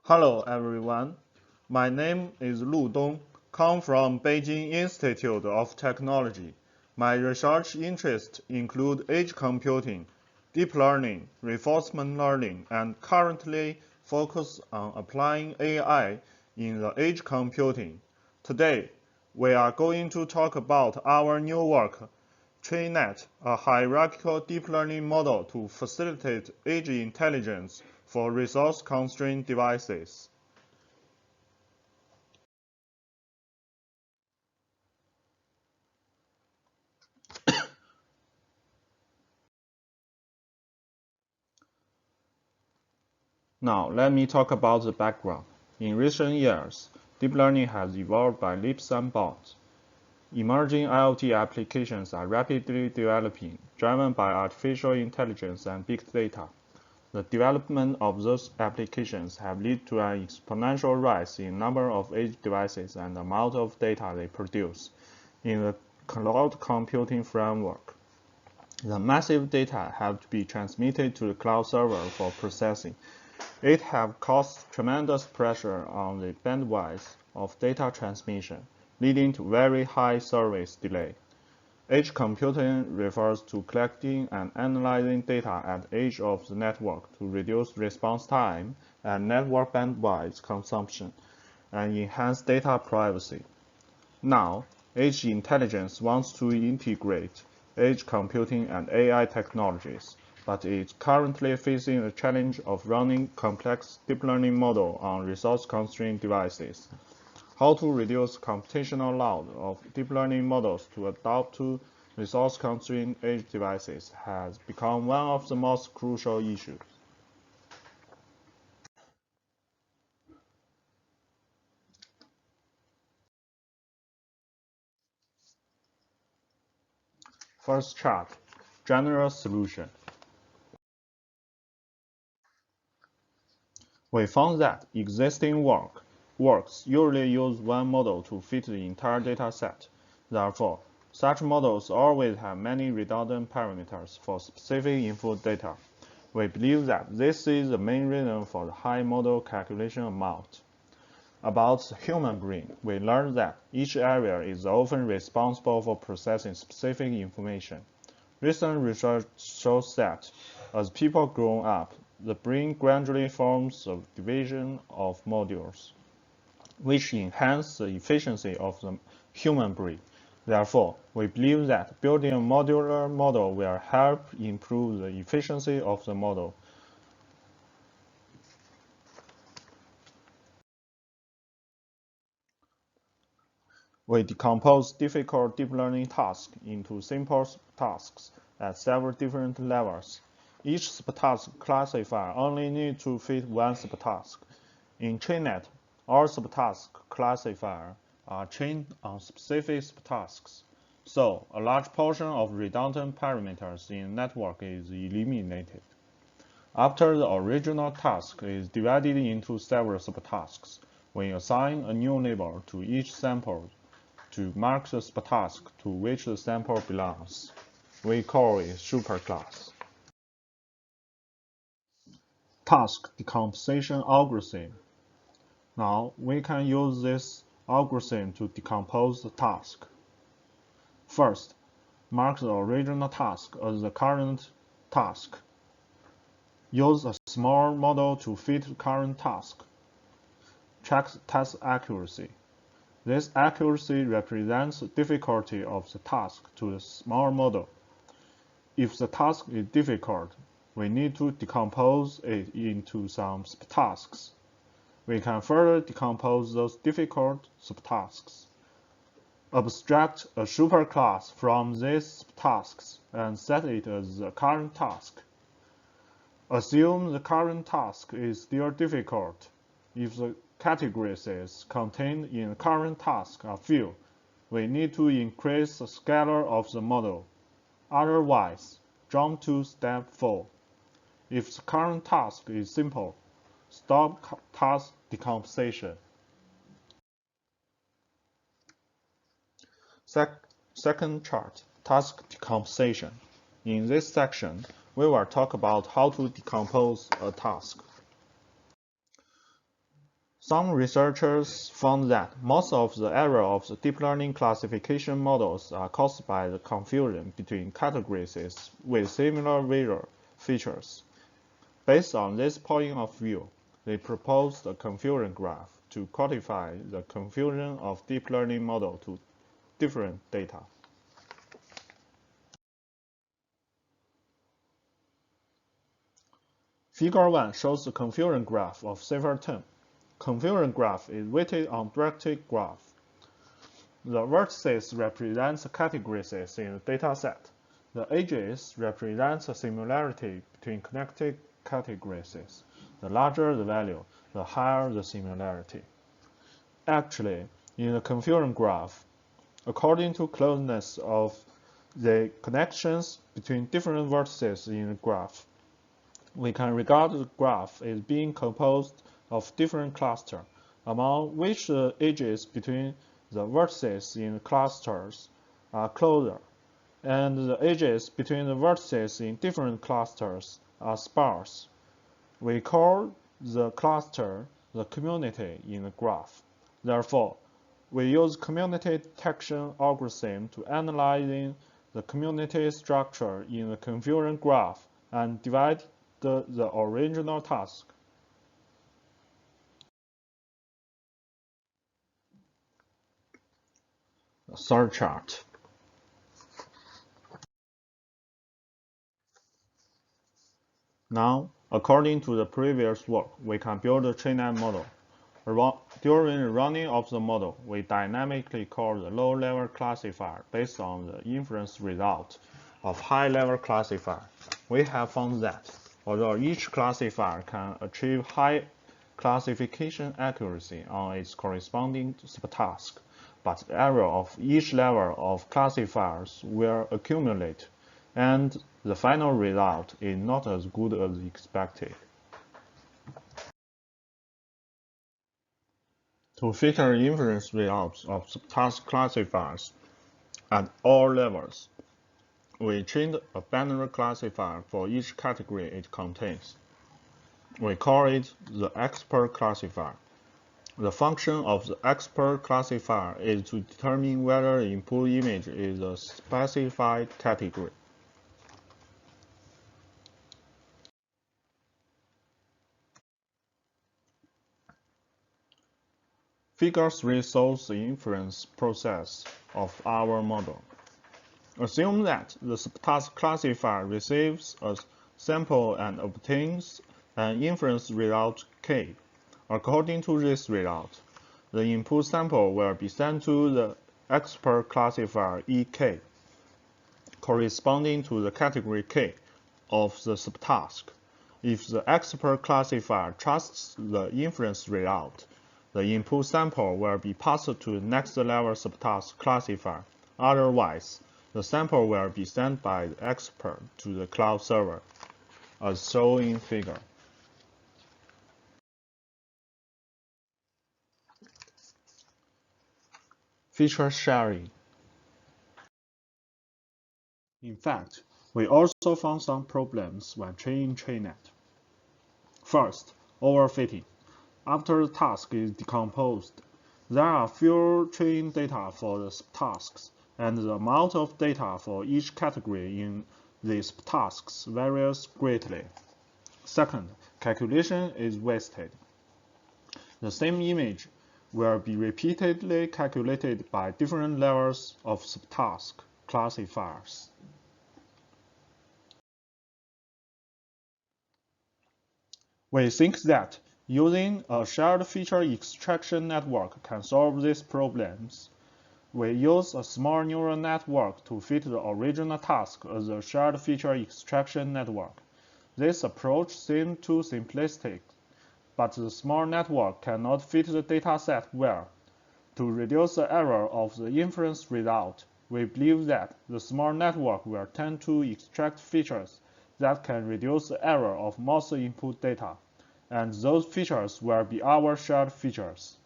Hello everyone, my name is Lu Dong, come from Beijing Institute of Technology. My research interests include edge computing, deep learning, reinforcement learning, and currently focus on applying AI in the edge computing. Today, we are going to talk about our new work, TreeNet, a hierarchical deep learning model to facilitate edge intelligence for resource-constrained devices. Now, let me talk about the background. In recent years, deep learning has evolved by leaps and bounds. Emerging IoT applications are rapidly developing, driven by artificial intelligence and big data. The development of those applications have led to an exponential rise in number of edge devices and the amount of data they produce. In the cloud computing framework, the massive data have to be transmitted to the cloud server for processing. It have caused tremendous pressure on the bandwidth of data transmission, leading to very high service delay. Edge computing refers to collecting and analyzing data at the edge of the network to reduce response time and network bandwidth consumption and enhance data privacy. Now, edge intelligence wants to integrate edge computing and AI technologies, but is currently facing the challenge of running complex deep learning models on resource-constrained devices. How to reduce computational load of deep learning models to adapt to resource-constrained edge devices has become one of the most crucial issues. First chart, general solution. We found that existing works usually use one model to fit the entire data set. Therefore, such models always have many redundant parameters for specific input data. We believe that this is the main reason for the high model calculation amount. About the human brain, we learned that each area is often responsible for processing specific information. Recent research shows that as people grow up, the brain gradually forms a division of modules, which enhance the efficiency of the human brain. Therefore, we believe that building a modular model will help improve the efficiency of the model. We decompose difficult deep learning tasks into simple tasks at several different levels. Each subtask classifier only needs to fit one subtask. In TreeNet, all subtask classifiers are trained on specific subtasks, so a large portion of redundant parameters in the network is eliminated. After the original task is divided into several subtasks, we assign a new label to each sample to mark the subtask to which the sample belongs. We call it superclass. Task decomposition algorithm. Now we can use this algorithm to decompose the task. First, mark the original task as the current task. Use a small model to fit the current task. Check task accuracy. This accuracy represents the difficulty of the task to the small model. If the task is difficult, we need to decompose it into some subtasks. We can further decompose those difficult subtasks. Abstract a superclass from these tasks and set it as the current task. Assume the current task is still difficult. If the categories contained in the current task are few, we need to increase the scalar of the model. Otherwise, jump to step 4. If the current task is simple, stop task decomposition. Second chart, task decomposition. In this section, we will talk about how to decompose a task. Some researchers found that most of the error of the deep learning classification models are caused by the confusion between categories with similar visual features. Based on this point of view, they proposed a confusion graph to quantify the confusion of deep learning model to different data. Figure 1 shows the confusion graph of cipher 10. Confusion graph is weighted on directed graph. The vertices represent the categories in the dataset. The edges represent the similarity between connected categories. The larger the value, the higher the similarity. Actually, in the confusion graph, according to closeness of the connections between different vertices in the graph, we can regard the graph as being composed of different clusters, among which the edges between the vertices in the clusters are closer, and the edges between the vertices in different clusters are sparse. We call the cluster the community in the graph. Therefore, we use community detection algorithm to analyze the community structure in the confusion graph and divide the original task. The third chart. Now, according to the previous work, we can build a TreeNet model. During the running of the model, we dynamically call the low-level classifier based on the inference result of high-level classifier. We have found that although each classifier can achieve high classification accuracy on its corresponding subtask, but the error of each level of classifiers will accumulate, and the final result is not as good as expected. To filter inference results of subtask classifiers at all levels, we trained a binary classifier for each category it contains. We call it the expert classifier. The function of the expert classifier is to determine whether the input image is a specified category. Figure 3 shows the inference process of our model. Assume that the subtask classifier receives a sample and obtains an inference result K. According to this result, the input sample will be sent to the expert classifier EK, corresponding to the category K of the subtask. If the expert classifier trusts the inference result, the input sample will be passed to the next level subtask classifier. Otherwise, the sample will be sent by the expert to the cloud server, as shown in figure. Feature sharing. In fact, we also found some problems when training TreeNet. First, overfitting. After the task is decomposed, there are fewer training data for the subtasks, and the amount of data for each category in these tasks varies greatly. Second, calculation is wasted. The same image will be repeatedly calculated by different levels of subtask classifiers. We think that using a shared feature extraction network can solve these problems. We use a small neural network to fit the original task as a shared feature extraction network. This approach seems too simplistic, but the small network cannot fit the dataset well. To reduce the error of the inference result, we believe that the small network will tend to extract features that can reduce the error of most input data, and those features will be our shared features.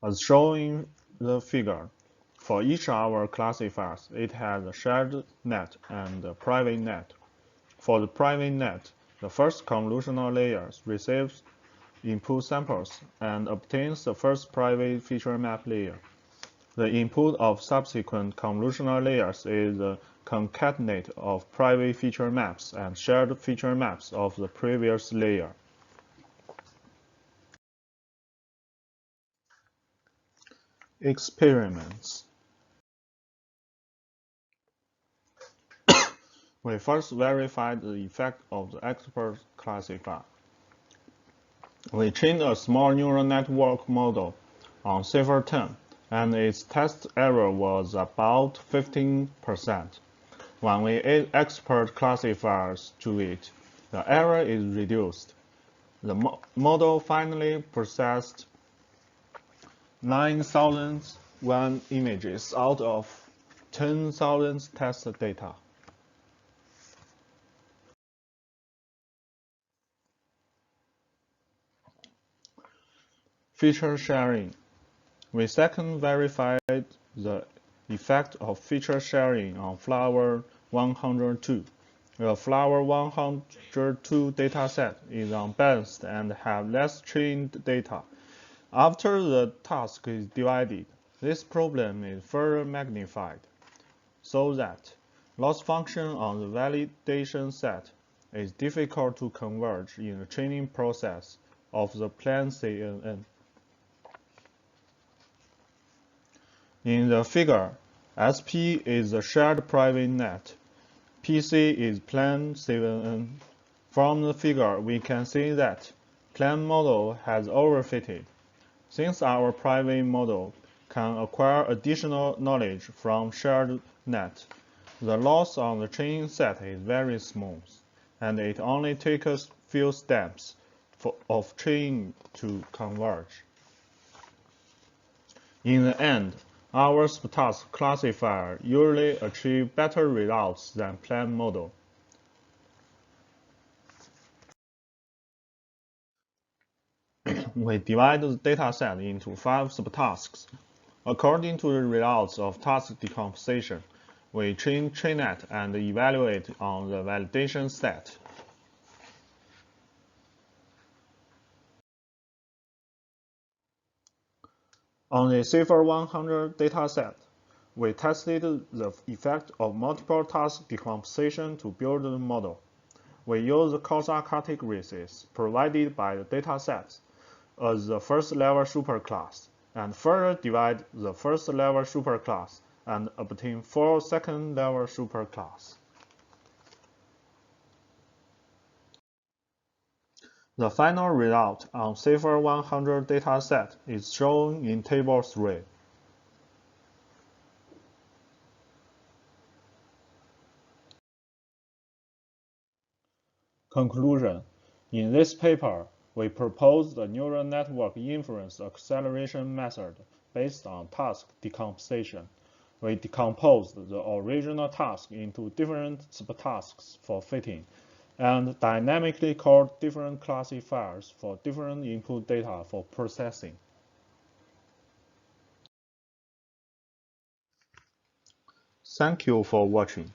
As shown in the figure, for each of our classifiers, it has a shared net and a private net. For the private net, The first convolutional layer receives input samples and obtains the first private feature map layer. The input of subsequent convolutional layers is the concatenate of private feature maps and shared feature maps of the previous layer. Experiments. We first verified the effect of the expert classifier. We trained a small neural network model on cipher 10, and its test error was about 15%. When we add expert classifiers to it, the error is reduced. The model finally processed 9,001 images out of 10,000 test data. Feature sharing. We second verified the effect of feature sharing on Flower 102. The Flower 102 dataset is unbalanced and have less trained data. After the task is divided, this problem is further magnified, so that loss function on the validation set is difficult to converge in the training process of the planned CNN. In the figure, SP is the shared private net. PC is planned CNN. From the figure, we can see that planned model has overfitted. Since our private model can acquire additional knowledge from shared net, the loss on the training set is very small, and it only takes a few steps of training to converge. In the end, our task classifier usually achieves better results than planned model. We divide the dataset into 5 subtasks. According to the results of task decomposition, we train TreeNet and evaluate on the validation set. On the Cipher 100 dataset, we tested the effect of multiple task decomposition to build the model. We use the causal categories provided by the datasets as the first-level superclass, and further divide the first-level superclass and obtain 4 second-level superclass. The final result on Cipher 100 dataset is shown in Table 3. Conclusion. In this paper, we proposed a neural network inference acceleration method based on task decomposition. We decomposed the original task into different subtasks for fitting, and dynamically called different classifiers for different input data for processing. Thank you for watching.